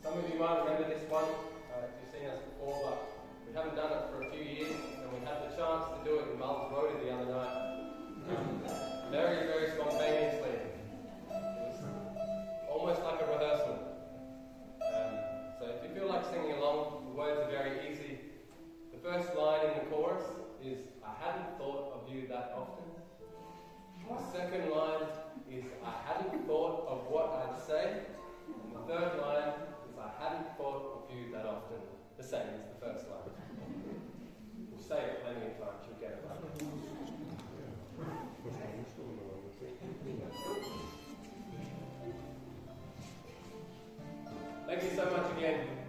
Some of you might remember this one, if you've seen us before, but we haven't done it for a few years, and we had the chance to do it in Mullins Road the other night. Very, very spontaneously. It was almost like a rehearsal. So if you feel like singing along, the words are very easy. The first line in the chorus is, I hadn't thought of you that often. The second line is, I hadn't thought of what I'd say. And the third line is, I hadn't thought of you that often. The same as the first line. We'll say it plenty of times, you'll get it right. Thank you so much again.